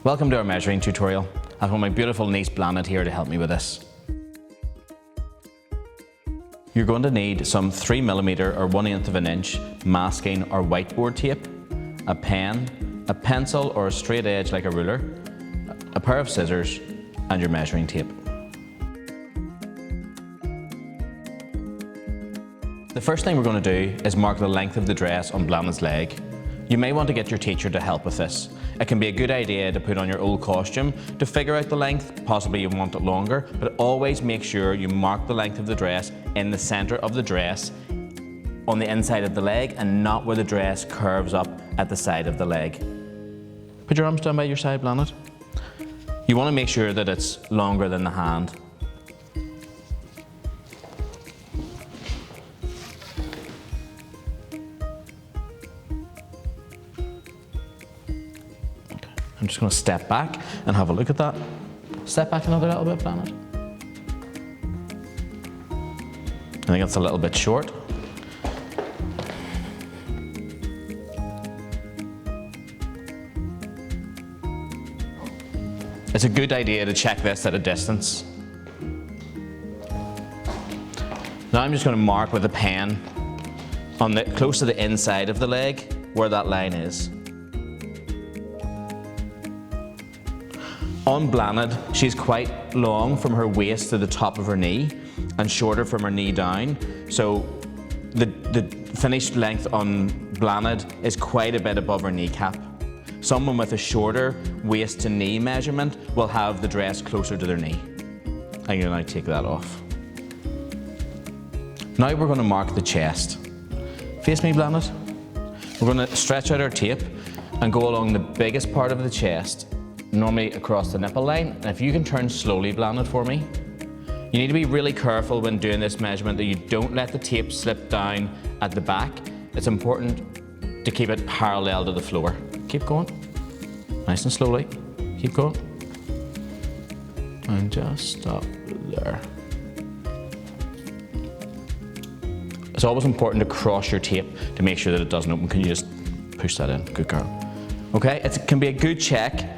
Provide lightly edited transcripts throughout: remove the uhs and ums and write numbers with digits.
Welcome to our measuring tutorial. I've got my beautiful niece Blannet here to help me with this. You're going to need some 3mm or 1/8 of an inch masking or whiteboard tape, a pen, a pencil or a straight edge like a ruler, a pair of scissors and your measuring tape. The first thing we're going to do is mark the length of the dress on Blannet's leg. You may want to get your teacher to help with this. It can be a good idea to put on your old costume to figure out the length, possibly you want it longer, but always make sure you mark the length of the dress in the center of the dress on the inside of the leg and not where the dress curves up at the side of the leg. Put your arms down by your side, Blannet. You want to make sure that it's longer than the hand. I'm just going to step back and have a look at that. Step back another little bit, Blannet. I think it's a little bit short. It's a good idea to check this at a distance. Now I'm just going to mark with a pen on close to the inside of the leg where that line is. On Blannet, she's quite long from her waist to the top of her knee and shorter from her knee down. So the finished length on Blannet is quite a bit above her kneecap. Someone with a shorter waist to knee measurement will have the dress closer to their knee. I'm going to take that off. Now we're going to mark the chest. Face me, Blannet. We're going to stretch out our tape and go along the biggest part of the chest, normally across the nipple line. And if you can turn slowly, Blannet, for me. You need to be really careful when doing this measurement that you don't let the tape slip down at the back. It's important to keep it parallel to the floor. Keep going. Nice and slowly. Keep going. And just stop there. It's always important to cross your tape to make sure that it doesn't open. Can you just push that in? Good girl. Okay, it can be a good check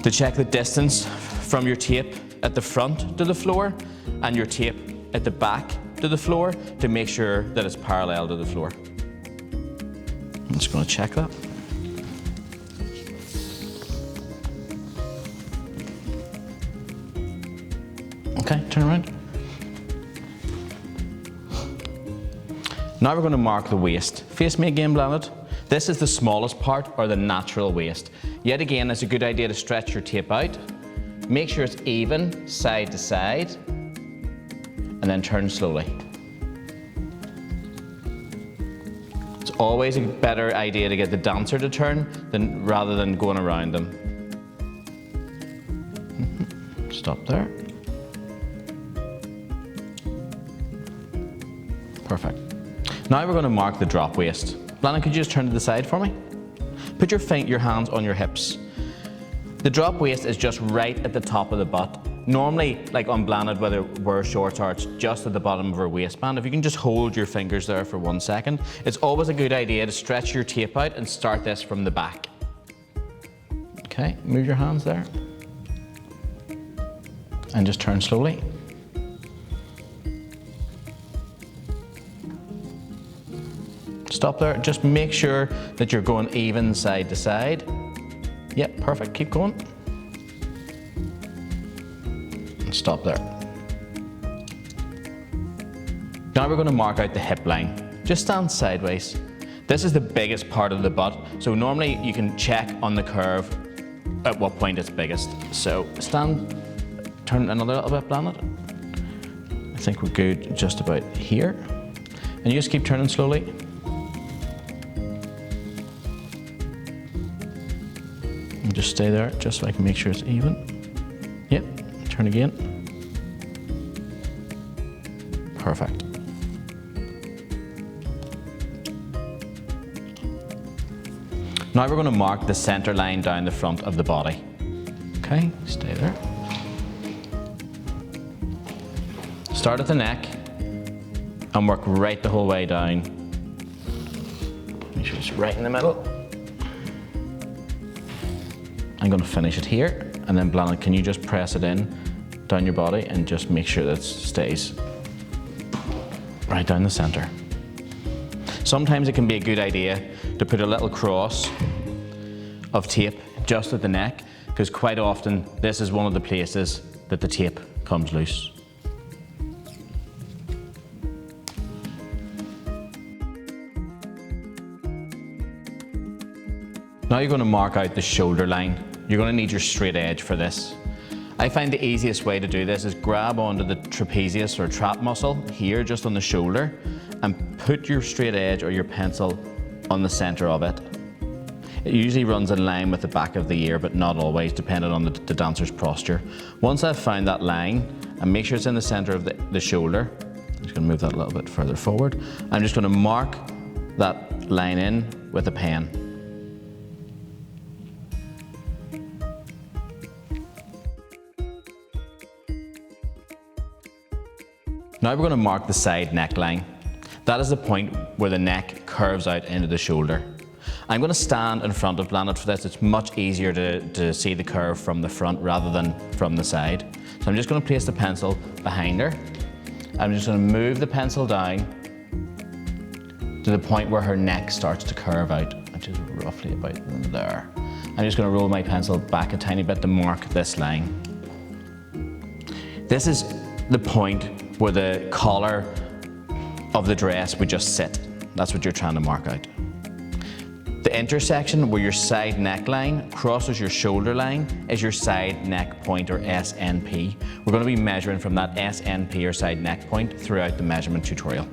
to check the distance from your tape at the front to the floor and your tape at the back to the floor to make sure that it's parallel to the floor. I'm just going to check that. Okay, turn around. Now we're going to mark the waist. Face me again, Blannet. This is the smallest part, or the natural waist. Yet again, it's a good idea to stretch your tape out. Make sure it's even, side to side, and then turn slowly. It's always a better idea to get the dancer to turn rather than going around them. Stop there. Perfect. Now we're going to mark the drop waist. Blannet, could you just turn to the side for me? Put your hands on your hips. The drop waist is just right at the top of the butt. Normally, like on Blannet, whether we're shorts or it's just at the bottom of her waistband, if you can just hold your fingers there for 1 second, it's always a good idea to stretch your tape out and start this from the back. Okay, move your hands there. And just turn slowly. Stop there, just make sure that you're going even side to side. Yep, perfect, keep going. And stop there. Now we're going to mark out the hip line. Just stand sideways. This is the biggest part of the butt, so normally you can check on the curve at what point it's biggest. So stand, turn another little bit, Blannet. I think we're good just about here. And you just keep turning slowly. Just stay there, just so I can make sure it's even. Yep, turn again. Perfect. Now we're going to mark the center line down the front of the body. Okay, stay there. Start at the neck and work right the whole way down. Make sure it's right in the middle. I'm going to finish it here, and then Blannet, can you just press it in down your body and just make sure that it stays right down the center. Sometimes it can be a good idea to put a little cross of tape just at the neck, because quite often this is one of the places that the tape comes loose. Now you're going to mark out the shoulder line. You're going to need your straight edge for this. I find the easiest way to do this is grab onto the trapezius or trap muscle here just on the shoulder and put your straight edge or your pencil on the center of it. It usually runs in line with the back of the ear, but not always, depending on the dancer's posture. Once I've found that line, and make sure it's in the center of the shoulder, I'm just going to move that a little bit further forward. I'm just going to mark that line in with a pen. Now we're going to mark the side neckline. That is the point where the neck curves out into the shoulder. I'm going to stand in front of Blannet for this. It's much easier to see the curve from the front rather than from the side. So I'm just going to place the pencil behind her. I'm just going to move the pencil down to the point where her neck starts to curve out, which is roughly about there. I'm just going to roll my pencil back a tiny bit to mark this line. This is the point where the collar of the dress would just sit. That's what you're trying to mark out. The intersection where your side neckline crosses your shoulder line is your side neck point, or SNP. We're going to be measuring from that SNP or side neck point throughout the measurement tutorial.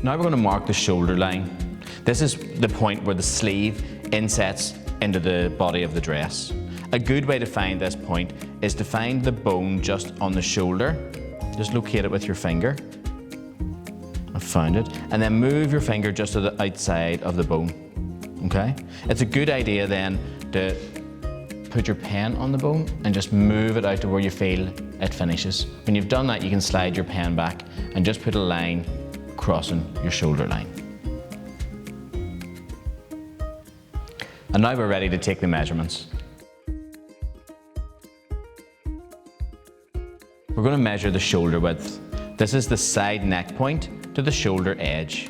Now we're going to mark the shoulder line. This is the point where the sleeve insets into the body of the dress. A good way to find this point is to find the bone just on the shoulder. Just locate it with your finger. I've found it. And then move your finger just to the outside of the bone. Okay? It's a good idea then to put your pen on the bone and just move it out to where you feel it finishes. When you've done that, you can slide your pen back and just put a line crossing your shoulder line. And now we're ready to take the measurements. We're going to measure the shoulder width. This is the side neck point to the shoulder edge.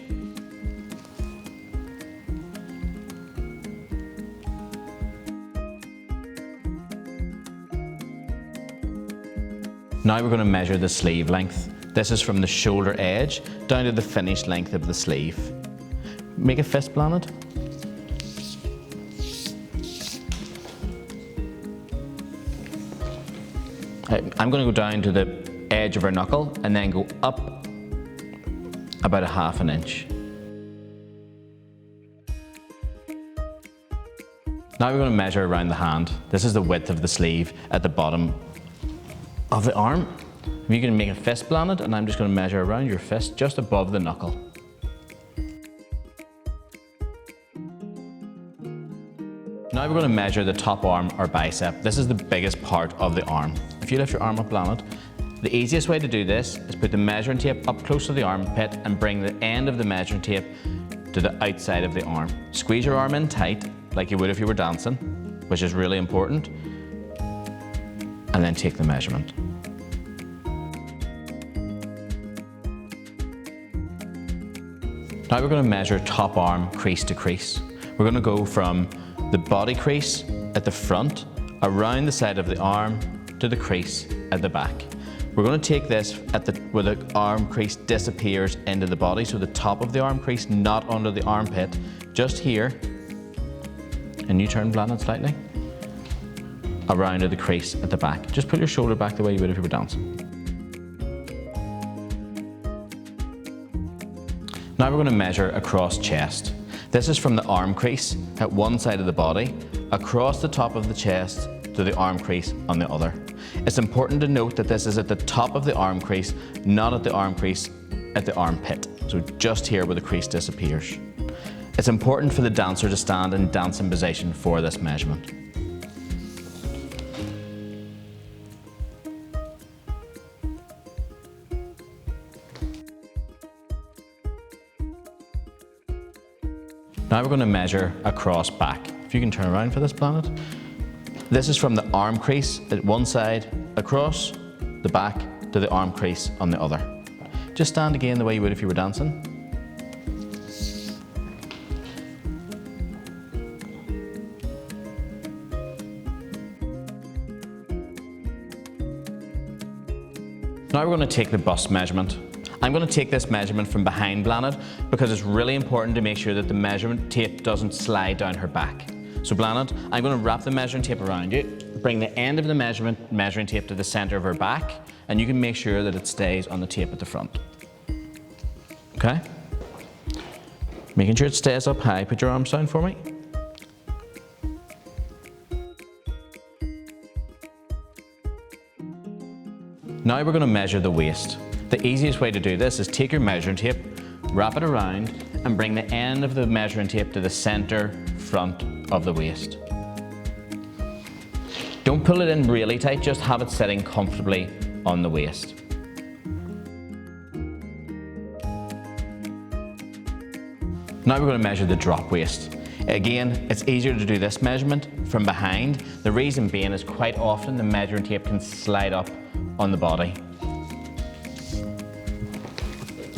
Now we're going to measure the sleeve length. This is from the shoulder edge down to the finished length of the sleeve. Make a fist, Blannet. I'm going to go down to the edge of her knuckle and then go up about a half an inch. Now we're going to measure around the hand. This is the width of the sleeve at the bottom of the arm. You can make a fist, Blannet, and I'm just going to measure around your fist just above the knuckle. Now we're going to measure the top arm or bicep. This is the biggest part of the arm. If you lift your arm up, Blannet, the easiest way to do this is put the measuring tape up close to the armpit and bring the end of the measuring tape to the outside of the arm. Squeeze your arm in tight, like you would if you were dancing, which is really important, and then take the measurement. Now we're going to measure top arm crease to crease. We're going to go from the body crease at the front, around the side of the arm, to the crease at the back. We're going to take this where the arm crease disappears into the body, so the top of the arm crease, not under the armpit, just here. And you turn, Blannet, slightly. Around to the crease at the back. Just put your shoulder back the way you would if you were dancing. Now we're going to measure across chest. This is from the arm crease at one side of the body, across the top of the chest to the arm crease on the other. It's important to note that this is at the top of the arm crease, not at the arm crease at the armpit. So just here where the crease disappears. It's important for the dancer to stand in dancing position for this measurement. Now Now we're going to measure across back. If you can turn around for this, Planet. This is from the arm crease at one side across the back to the arm crease on the other. Just stand again the way you would if you were dancing. Now we're going to take the bust measurement. I'm going to take this measurement from behind Blanid because it's really important to make sure that the measurement tape doesn't slide down her back. So Blanid, I'm going to wrap the measuring tape around you, bring the end of the measuring tape to the center of her back, and you can make sure that it stays on the tape at the front. Okay? Making sure it stays up high. Put your arms down for me. Now we're going to measure the waist. The easiest way to do this is take your measuring tape, wrap it around, and bring the end of the measuring tape to the center front of the waist. Don't pull it in really tight, just have it sitting comfortably on the waist. Now we're going to measure the drop waist. Again, it's easier to do this measurement from behind. The reason being is quite often the measuring tape can slide up on the body.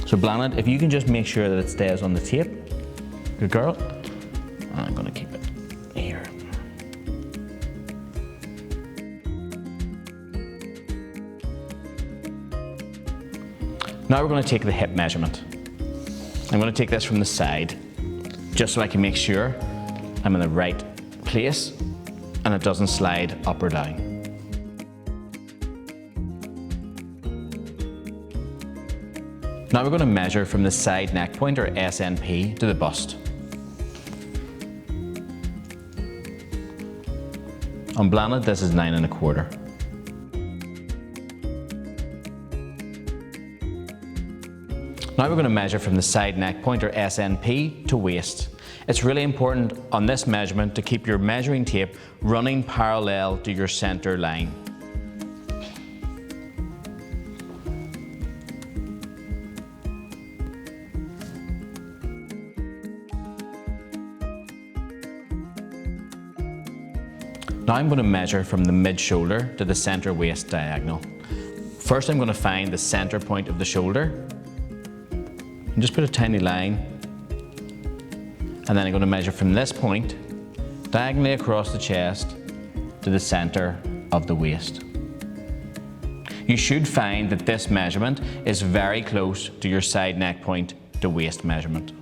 So Blanid, if you can just make sure that it stays on the tape. Good girl. I'm going to keep it here. Now we're going to take the hip measurement. I'm going to take this from the side, just so I can make sure I'm in the right place and it doesn't slide up or down. Now we're going to measure from the side neck point, or SNP, to the bust. On Blanid, this is 9 1/4. Now we're going to measure from the side neck point, or SNP, to waist. It's really important on this measurement to keep your measuring tape running parallel to your center line. Now I'm going to measure from the mid-shoulder to the center waist diagonal. First I'm going to find the center point of the shoulder and just put a tiny line, and then I'm going to measure from this point diagonally across the chest to the center of the waist. You should find that this measurement is very close to your side neck point to waist measurement.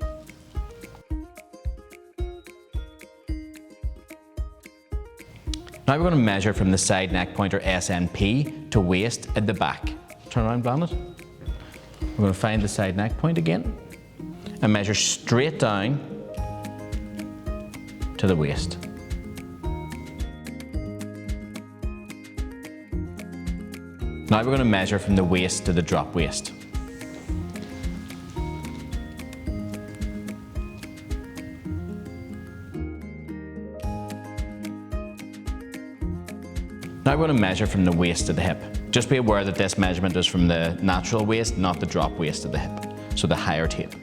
Now we're going to measure from the side neck point, or SNP, to waist at the back. Turn around, Blanid. We're going to find the side neck point again and measure straight down to the waist. Now we're going to measure from the waist to the drop waist. Now we're going to measure from the waist to the hip. Just be aware that this measurement is from the natural waist, not the drop waist of the hip, so the higher tape.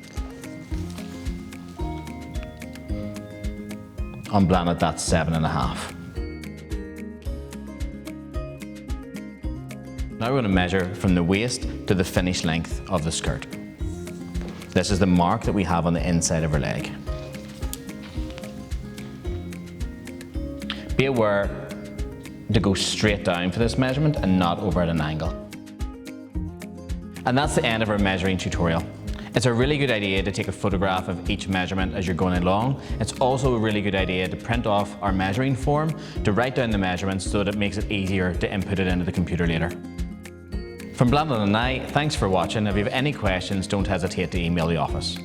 On Blanid, that's 7 1/2. Now we're going to measure from the waist to the finished length of the skirt. This is the mark that we have on the inside of her leg. Be aware to go straight down for this measurement and not over at an angle. And that's the end of our measuring tutorial. It's a really good idea to take a photograph of each measurement as you're going along. It's also a really good idea to print off our measuring form to write down the measurements so that it makes it easier to input it into the computer later. From Blanid and I, thanks for watching. If you have any questions, don't hesitate to email the office.